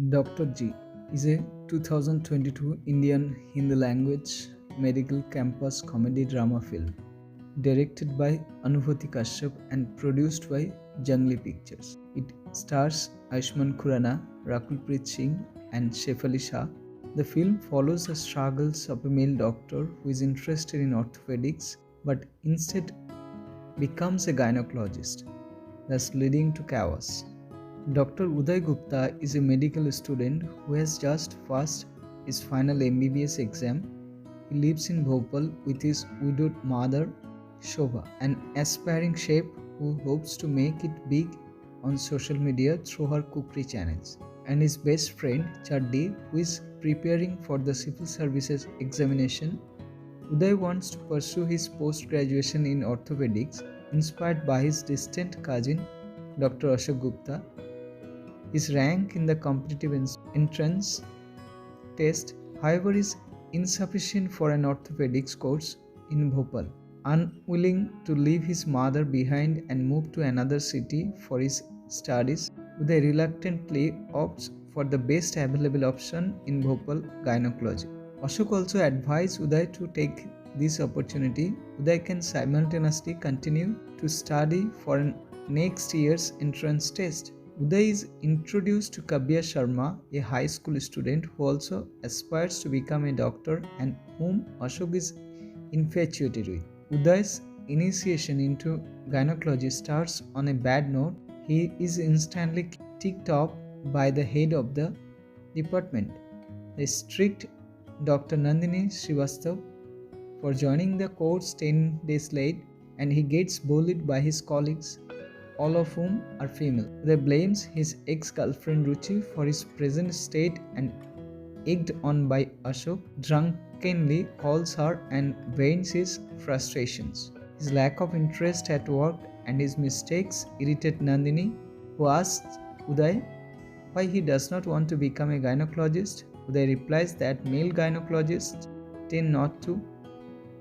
Dr. G is a 2022 Indian Hindi language medical campus comedy drama film directed by Anubhuti Kashyap and produced by Jungli Pictures. It stars Ayushmann Khurrana, Rakul Preet Singh, and Shefali Shah. The film follows the struggles of a male doctor who is interested in orthopedics but instead becomes a gynecologist, thus leading to chaos. Dr. Uday Gupta is a medical student who has just passed his final MBBS exam. He lives in Bhopal with his widowed mother, Shobha, an aspiring chef who hopes to make it big on social media through her cookery channels, and his best friend, Chaddi, who is preparing for the civil services examination. Uday wants to pursue his post-graduation in orthopedics, inspired by his distant cousin, Dr. Ashok Gupta. His rank in the competitive entrance test, however, is insufficient for an orthopedics course in Bhopal. Unwilling to leave his mother behind and move to another city for his studies, Uday reluctantly opts for the best available option in Bhopal, gynecology. Ashok also advised Uday to take this opportunity. Uday can simultaneously continue to study for an next year's entrance test. Uday is introduced to Kavya Sharma, a high school student who also aspires to become a doctor and whom Ashok is infatuated with. Uday's initiation into gynecology starts on a bad note. He is instantly ticked off by the head of the department, the strict Dr. Nandini Srivastav, for joining the course 10 days late, and he gets bullied by his colleagues, all of whom are female. They blames his ex-girlfriend Ruchi for his present state, and egged on by Ashok, drunkenly calls her and vents his frustrations. His lack of interest at work and his mistakes irritate Nandini, who asks Uday why he does not want to become a gynecologist. Uday replies that male gynecologists tend not to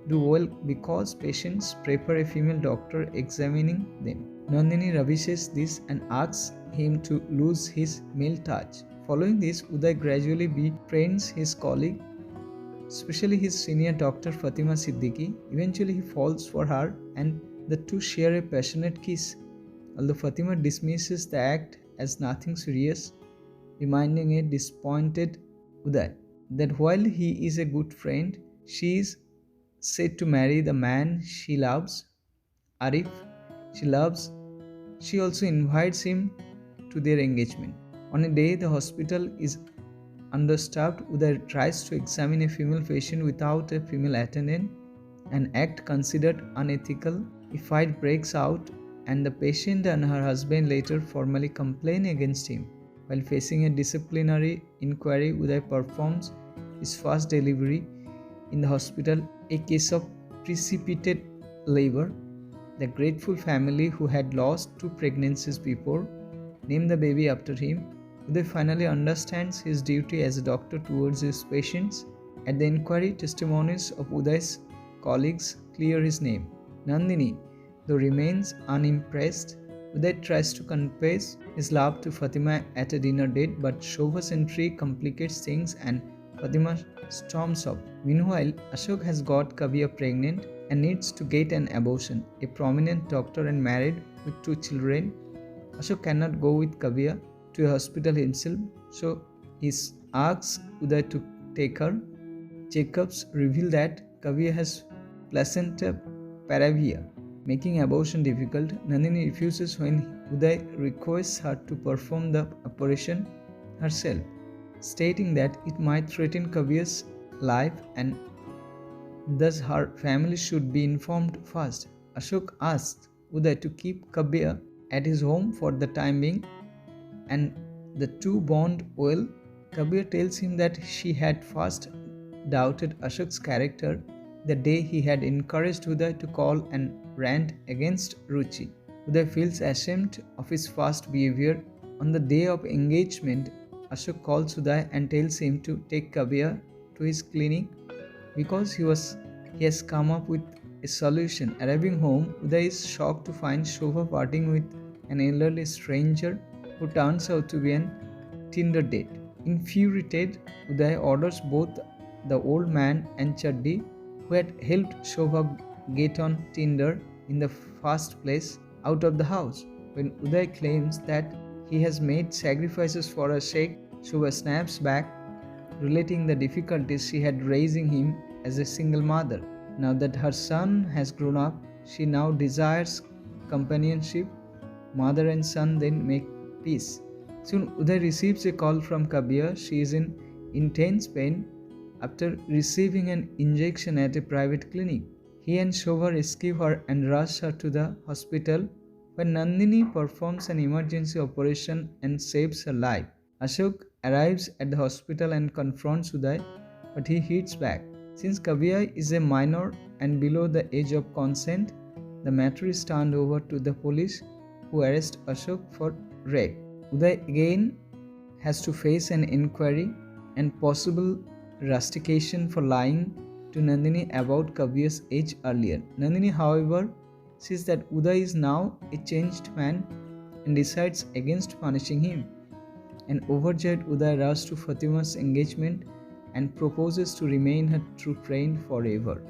do well because patients prefer a female doctor examining them. Nandini rubbishes this and asks him to lose his male touch. Following this, Uday gradually befriends his colleague, especially his senior doctor Fatima Siddiqui. Eventually, he falls for her and the two share a passionate kiss. Although Fatima dismisses the act as nothing serious, reminding a disappointed Uday that while he is a good friend, she is said to marry the man she loves, Arif. She also invites him to their engagement. On a day the hospital is understaffed, Uday tries to examine a female patient without a female attendant, an act considered unethical. A fight breaks out, and the patient and her husband later formally complain against him. While facing a disciplinary inquiry, Uday performs his first delivery in the hospital, a case of precipitated labor. The grateful family, who had lost 2 pregnancies before, named the baby after him. Uday finally understands his duty as a doctor towards his patients. At the inquiry, testimonies of Uday's colleagues clear his name. Nandini, though, remains unimpressed. Uday tries to confess his love to Fatima at a dinner date, but Shobha's entry complicates things and Fatima storms off. Meanwhile, Ashok has got Kavya pregnant and needs to get an abortion. A prominent doctor and married with 2 children, Ashok cannot go with Kavya to a hospital himself, so he asks Uday to take her. Checkups reveal that Kavya has placenta paravia, making abortion difficult. Nandini refuses when Uday requests her to perform the operation herself, stating that it might threaten Kavya's life and thus her family should be informed first. Ashok asks Uday to keep Kavya at his home for the time being, and the two bond well. Kavya tells him that she had first doubted Ashok's character the day he had encouraged Uday to call and rant against Ruchi. Uday feels ashamed of his past behavior. On the day of engagement, Ashok calls Uday and tells him to take Kavya to his clinic because he has come up with a solution. Arriving home, Uday is shocked to find Shobha partying with an elderly stranger who turns out to be an Tinder date. Infuriated, Uday orders both the old man and Chaddi, who had helped Shobha get on Tinder in the first place, out of the house. When Uday claims that he has made sacrifices for a sheikh, Shobha snaps back, relating the difficulties she had raising him as a single mother. Now that her son has grown up, she now desires companionship. Mother and son then make peace. Soon Uday receives a call from Kabir. She is in intense pain after receiving an injection at a private clinic. He and Shobha rescue her and rush her to the hospital, where Nandini performs an emergency operation and saves her life. Ashok arrives at the hospital and confronts Uday, but he hits back. Since Kabir is a minor and below the age of consent, the matter is turned over to the police, who arrest Ashok for rape. Uday again has to face an inquiry and possible rustication for lying to Nandini about Kabir's age earlier. Nandini, however, sees that Uday is now a changed man and decides against punishing him. An overjoyed Uday rushes to Fatima's engagement and proposes to remain her true friend forever.